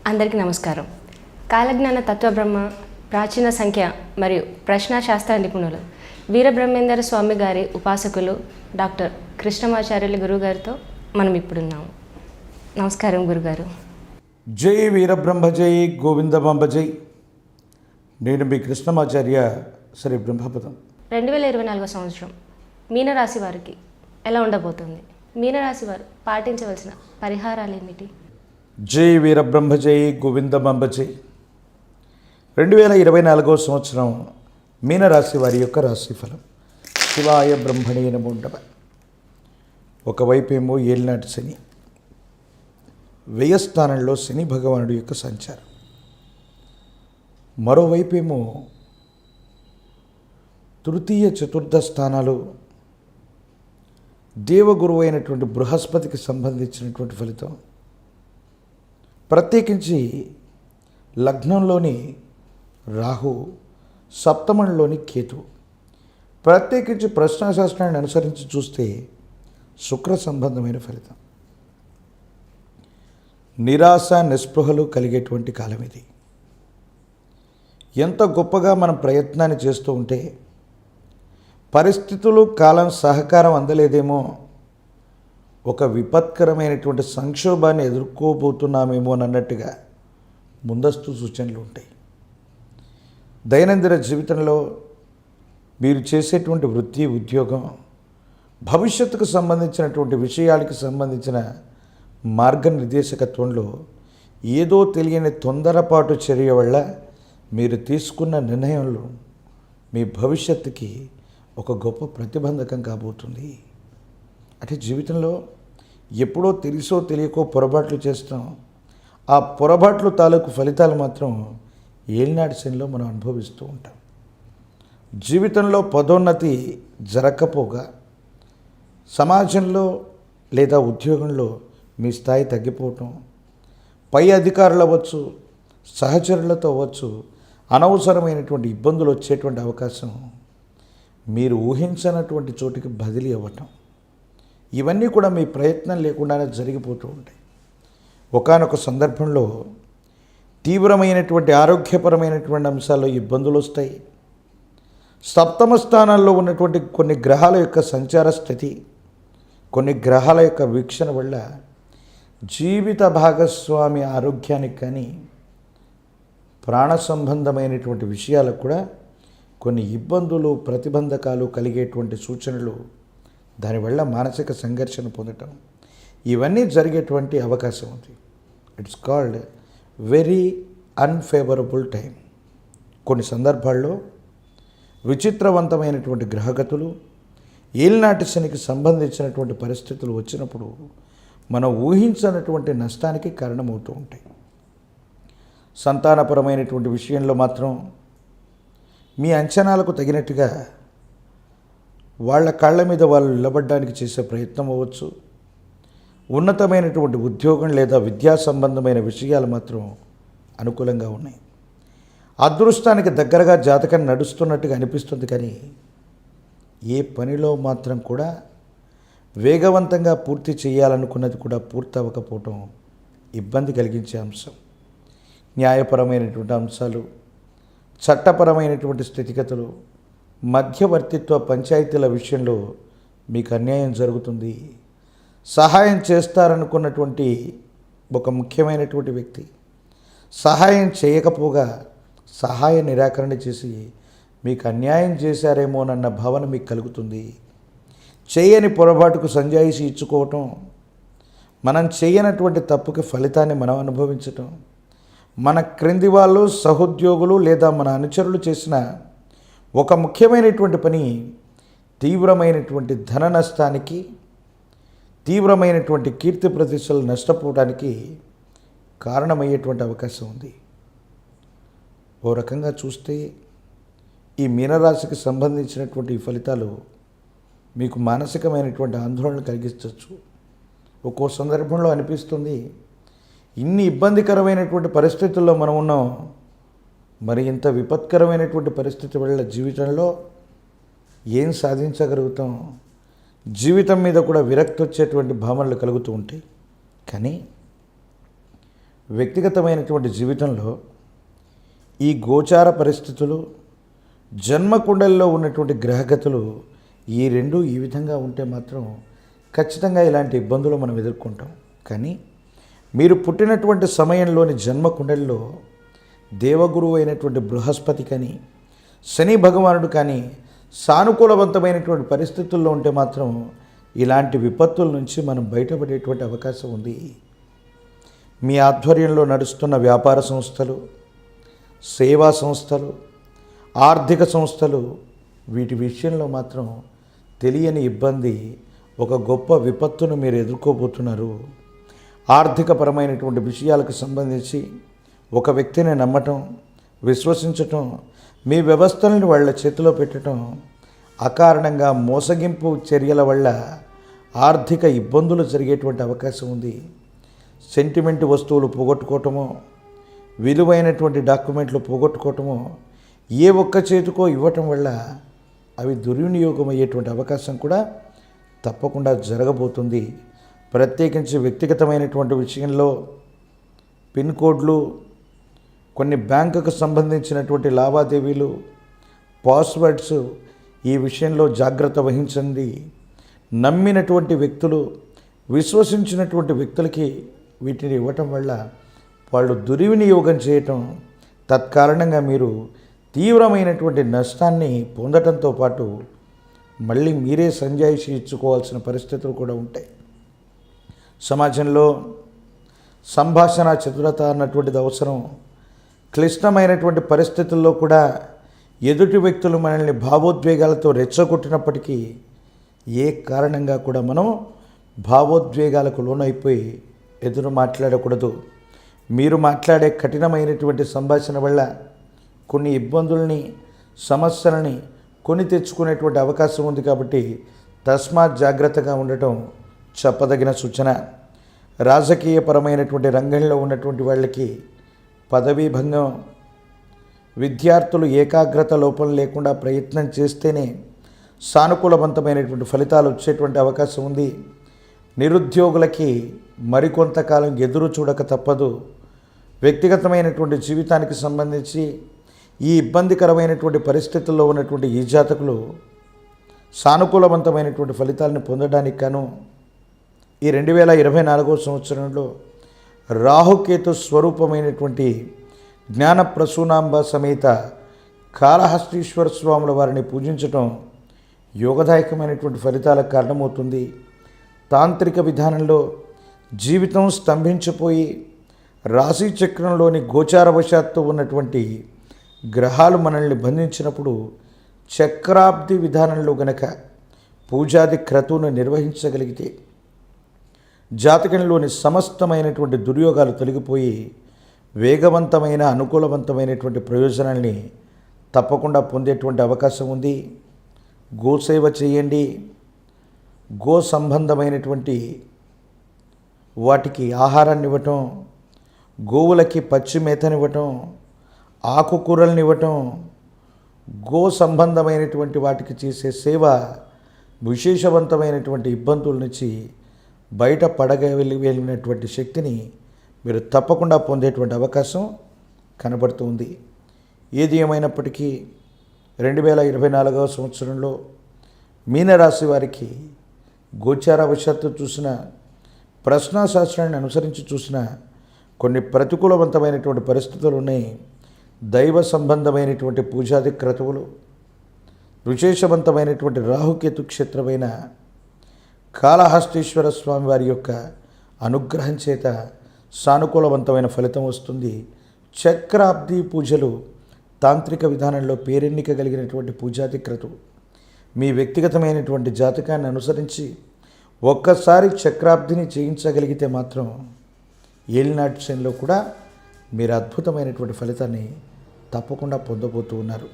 అందరికీ నమస్కారం. కాలజ్ఞాన తత్వబ్రహ్మ, ప్రాచీన సంఖ్య మరియు ప్రశ్నాశాస్త్ర నిపుణులు వీరబ్రహ్మేందర స్వామి గారి ఉపాసకులు డాక్టర్ కృష్ణమాచార్యులు గురుగారితో మనం ఇప్పుడున్నాము. నమస్కారం గురుగారు. జై వీరబ్రహ్మ జై గోవిందమాంబ జై. నేను మీ కృష్ణమాచార్య శ్రీ బ్రహ్మపదం. 2024 సంవత్సరం మీనరాశి వారికి ఎలా ఉండబోతుంది? మీనరాశి వారు పాటించవలసిన పరిహారాలు ఏమిటి? జై వీరబ్రహ్మ జై గోవిందమాంబ జై. 2024 సంవత్సరం మీనరాశి వారి యొక్క రాశిఫలం. శివాయ బ్రహ్మణే నమో నమః. ఒకవైపు ఏమో ఏలినాటి శని, వ్యయస్థానంలో శని భగవానుడి యొక్క సంచారం, మరోవైపు ఏమో తృతీయ చతుర్థ స్థానాలు దేవగురువు అయినటువంటి బృహస్పతికి సంబంధించినటువంటి ఫలితం. ప్రత్యేకించి లగ్నంలోని రాహు, సప్తమంలోని కేతు. ప్రత్యేకించి ప్రశ్నాశాస్త్రాన్ని అనుసరించి చూస్తే శుక్ర సంబంధమైన ఫలితం. నిరాశ నిస్పృహలు కలిగేటువంటి కాలం ఇది. ఎంత గొప్పగా మనం ప్రయత్నాన్ని చేస్తూ ఉంటే పరిస్థితులు కాలం సహకారం అందలేదేమో, ఒక విపత్కరమైనటువంటి సంక్షోభాన్ని ఎదుర్కోబోతున్నామేమో అన్నట్టుగా ముందస్తు సూచనలు ఉంటాయి. దైనందిన జీవితంలో మీరు చేసేటువంటి వృత్తి, ఉద్యోగం, భవిష్యత్తుకు సంబంధించినటువంటి విషయాలకి సంబంధించిన మార్గనిర్దేశకత్వంలో ఏదో తెలియని తొందరపాటు చర్య వల్ల మీరు తీసుకున్న నిర్ణయంలో మీ భవిష్యత్తుకి ఒక గొప్ప ప్రతిబంధకం కాబోతుంది. అంటే జీవితంలో ఎప్పుడో తెలుసో తెలియకో పొరపాట్లు చేస్తాం. ఆ పొరపాట్లు తాలూకు ఫలితాలు మాత్రం ఏలినాటి శనిలో మనం అనుభవిస్తూ ఉంటాం. జీవితంలో పదోన్నతి జరగకపోగా సమాజంలో లేదా ఉద్యోగంలో మీ స్థాయి తగ్గిపోవటం, పై అధికారులు అవ్వచ్చు, సహచరులతో అవ్వచ్చు, అనవసరమైనటువంటి ఇబ్బందులు వచ్చేటువంటి అవకాశం, మీరు ఊహించనటువంటి చోటికి బదిలీ అవ్వటం, ఇవన్నీ కూడా మీ ప్రయత్నం లేకుండానే జరిగిపోతూ ఉంటాయి. ఒకానొక సందర్భంలో తీవ్రమైనటువంటి ఆరోగ్యపరమైనటువంటి అంశాల్లో ఇబ్బందులు వస్తాయి. సప్తమ స్థానాల్లో ఉన్నటువంటి కొన్ని గ్రహాల యొక్క సంచార స్థితి, కొన్ని గ్రహాల యొక్క వీక్షణ వల్ల జీవిత భాగస్వామి ఆరోగ్యానికి కానీ ప్రాణ సంబంధమైనటువంటి విషయాలకు కూడా కొన్ని ఇబ్బందులు, ప్రతిబంధకాలు కలిగేటువంటి సూచనలు, దానివల్ల మానసిక సంఘర్షణ పొందటం, ఇవన్నీ జరిగేటువంటి అవకాశం ఉంది. It's called very unfavourable time. కొన్ని సందర్భాల్లో విచిత్రవంతమైనటువంటి గ్రహగతులు, ఏలినాటి శనికి సంబంధించినటువంటి పరిస్థితులు వచ్చినప్పుడు మనం ఊహించనటువంటి నష్టానికి కారణమవుతూ ఉంటాయి. సంతానపరమైనటువంటి విషయంలో మాత్రం మీ అంచనాలకు తగినట్టుగా వాళ్ళ కాళ్ళ మీద వాళ్ళు నిలబడడానికి చేసే ప్రయత్నం అవ్వచ్చు. ఉన్నతమైనటువంటి ఉద్యోగం లేదా విద్యా సంబంధమైన విషయాలు మాత్రం అనుకూలంగా ఉన్నాయి. అదృష్టానికి దగ్గరగా జాతకం నడుస్తున్నట్టుగా అనిపిస్తుంది. కానీ ఏ పనిలో మాత్రం కూడా వేగవంతంగా పూర్తి చేయాలనుకున్నది కూడా పూర్తి అవ్వకపోవటం ఇబ్బంది కలిగించే అంశం. న్యాయపరమైనటువంటి అంశాలు, చట్టపరమైనటువంటి స్థితిగతులు, మధ్యవర్తిత్వ పంచాయతీల విషయంలో మీకు అన్యాయం జరుగుతుంది. సహాయం చేస్తారనుకున్నటువంటి ఒక ముఖ్యమైనటువంటి వ్యక్తి సహాయం చేయకపోగా సహాయ నిరాకరణ చేసి మీకు అన్యాయం చేశారేమోనన్న భావన మీకు కలుగుతుంది. చేయని పొరపాటుకు సంజాయిషి ఇచ్చుకోవటం, మనం చేయనటువంటి తప్పుకి ఫలితాన్ని మనం అనుభవించటం, మన క్రింది వాళ్ళు, సహోద్యోగులు లేదా మన అనుచరులు చేసిన ఒక ముఖ్యమైనటువంటి పని తీవ్రమైనటువంటి ధన నష్టానికి, తీవ్రమైనటువంటి కీర్తి ప్రతిష్టలు నష్టపోవడానికి కారణమయ్యేటువంటి అవకాశం ఉంది. ఓ రకంగా చూస్తే ఈ మీనరాశికి సంబంధించినటువంటి ఈ ఫలితాలు మీకు మానసికమైనటువంటి ఆందోళన కలిగించవచ్చు. ఒక్కో సందర్భంలో అనిపిస్తుంది, ఇన్ని ఇబ్బందికరమైనటువంటి పరిస్థితుల్లో మనం ఉన్నాం, మరి ఇంత విపత్కరమైనటువంటి పరిస్థితి వల్ల జీవితంలో ఏం సాధించగలుగుతాం? జీవితం మీద కూడా విరక్తి వచ్చేటువంటి భావనలు కలుగుతూ ఉంటాయి. కానీ వ్యక్తిగతమైనటువంటి జీవితంలో ఈ గోచార పరిస్థితులు, జన్మకుండల్లో ఉన్నటువంటి గ్రహగతులు ఈ రెండు ఈ విధంగా ఉంటే మాత్రం ఖచ్చితంగా ఇలాంటి ఇబ్బందులు మనం ఎదుర్కొంటాం. కానీ మీరు పుట్టినటువంటి సమయంలోని జన్మకుండల్లో దేవగురువు అయినటువంటి బృహస్పతి కానీ, శని భగవానుడు కానీ సానుకూలవంతమైనటువంటి పరిస్థితుల్లో ఉంటే మాత్రం ఇలాంటి విపత్తుల నుంచి మనం బయటపడేటువంటి అవకాశం ఉంది. మీ ఆధ్వర్యంలో నడుస్తున్న వ్యాపార సంస్థలు, సేవా సంస్థలు, ఆర్థిక సంస్థలు వీటి విషయంలో మాత్రం తెలియని ఇబ్బంది, ఒక గొప్ప విపత్తును మీరు ఎదుర్కోబోతున్నారు. ఆర్థికపరమైనటువంటి విషయాలకు సంబంధించి ఒక వ్యక్తిని నమ్మటం, విశ్వసించటం, మీ వ్యవస్థలను వాళ్ళ చేతిలో పెట్టడం, అకారణంగా మోసగింపు చర్యల వల్ల ఆర్థిక ఇబ్బందులు జరిగేటువంటి అవకాశం ఉంది. సెంటిమెంట్ వస్తువులు పోగొట్టుకోవటమో, విలువైనటువంటి డాక్యుమెంట్లు పోగొట్టుకోవటమో, ఏ ఒక్క చేతికో ఇవ్వటం వల్ల అవి దుర్వినియోగం అయ్యేటువంటి అవకాశం కూడా తప్పకుండా జరగబోతుంది. ప్రత్యేకించి వ్యక్తిగతమైనటువంటి విషయంలో పిన్ కోడ్లు, కొన్ని బ్యాంకుకు సంబంధించినటువంటి లావాదేవీలు, పాస్వర్డ్స్, ఈ విషయంలో జాగ్రత్త వహించండి. నమ్మినటువంటి వ్యక్తులు, విశ్వసించినటువంటి వ్యక్తులకి వీటిని ఇవ్వటం వల్ల వాళ్ళు దుర్వినియోగం చేయటం, తత్కారణంగా మీరు తీవ్రమైనటువంటి నష్టాన్ని పొందటంతో పాటు మళ్ళీ మీరే సంజాయిషి ఇచ్చుకోవాల్సిన పరిస్థితులు కూడా ఉంటాయి. సమాజంలో సంభాషణ చతురత అన్నటువంటిది అవసరం. క్లిష్టమైనటువంటి పరిస్థితుల్లో కూడా ఎదుటి వ్యక్తులు మనల్ని భావోద్వేగాలతో రెచ్చగొట్టినప్పటికీ ఏ కారణంగా కూడా మనం భావోద్వేగాలకు లోనైపోయి ఎదురు మాట్లాడకూడదు. మీరు మాట్లాడే కఠినమైనటువంటి సంభాషణ వల్ల కొన్ని ఇబ్బందుల్ని, సమస్యలని కొని తెచ్చుకునేటువంటి అవకాశం ఉంది. కాబట్టి తస్మాత్ జాగ్రత్తగా ఉండటం చెప్పదగిన సూచన. రాజకీయపరమైనటువంటి రంగంలో ఉన్నటువంటి వాళ్ళకి పదవీ భంగం, విద్యార్థులు ఏకాగ్రత లోపం లేకుండా ప్రయత్నం చేస్తేనే సానుకూలవంతమైనటువంటి ఫలితాలు వచ్చేటువంటి అవకాశం ఉంది. నిరుద్యోగులకి మరికొంతకాలం ఎదురు చూడక తప్పదు. వ్యక్తిగతమైనటువంటి జీవితానికి సంబంధించి ఈ ఇబ్బందికరమైనటువంటి పరిస్థితుల్లో ఉన్నటువంటి ఈ జాతకులు సానుకూలవంతమైనటువంటి ఫలితాలను పొందడానికి గాను ఈ 2024వ సంవత్సరంలో రాహుకేతు స్వరూపమైనటువంటి జ్ఞానప్రసూనాంబ సమేత కాళహస్తీశ్వర స్వాముల వారిని పూజించటం యోగదాయకమైనటువంటి ఫలితాలకు కారణమవుతుంది. తాంత్రిక విధానంలో జీవితం స్తంభించిపోయి రాశి చక్రంలోని గోచారవశాత్తు ఉన్నటువంటి గ్రహాలు మనల్ని బంధించినప్పుడు చక్రాబ్ది విధానంలో గనక పూజాది క్రతువును నిర్వహించగలిగితే జాతకంలోని సమస్తమైనటువంటి దుర్యోగాలు తొలగిపోయి వేగవంతమైన, అనుకూలవంతమైనటువంటి ప్రయోజనాల్ని తప్పకుండా పొందేటువంటి అవకాశం ఉంది. గోసేవ చేయండి. గో సంబంధమైనటువంటి వాటికి ఆహారాన్ని ఇవ్వటం, గోవులకి పచ్చి మేతనివ్వటం, ఆకుకూరలను ఇవ్వటం, గో సంబంధమైనటువంటి వాటికి చేసే సేవ విశేషవంతమైనటువంటి ఇబ్బందుల నుంచి బయట పడగలిగినటువంటి శక్తిని మీరు తప్పకుండా పొందేటువంటి అవకాశం కనబడుతుంది. ఏది ఏమైనప్పటికీ 2024వ సంవత్సరంలో మీనరాశి వారికి గోచారవశాత్తు చూసిన, ప్రశ్నాశాస్త్రాన్ని అనుసరించి చూసిన కొన్ని ప్రతికూలవంతమైనటువంటి పరిస్థితులు ఉన్నాయి. దైవ సంబంధమైనటువంటి పూజాది క్రతువులు, విశేషవంతమైనటువంటి రాహుకేతు క్షేత్రమైన కాళహస్తీశ్వర స్వామి వారి యొక్క అనుగ్రహం చేత సానుకూలవంతమైన ఫలితం వస్తుంది. చక్రాబ్ది పూజలు తాంత్రిక విధానంలో పేరెన్నిక కలిగినటువంటి పూజాది క్రతువు. మీ వ్యక్తిగతమైనటువంటి జాతకాన్ని అనుసరించి ఒక్కసారి చక్రాబ్దిని చేయించగలిగితే మాత్రం ఏలినాటి శనిలో కూడా మీరు అద్భుతమైనటువంటి ఫలితాన్ని తప్పకుండా పొందబోతూ ఉన్నారు.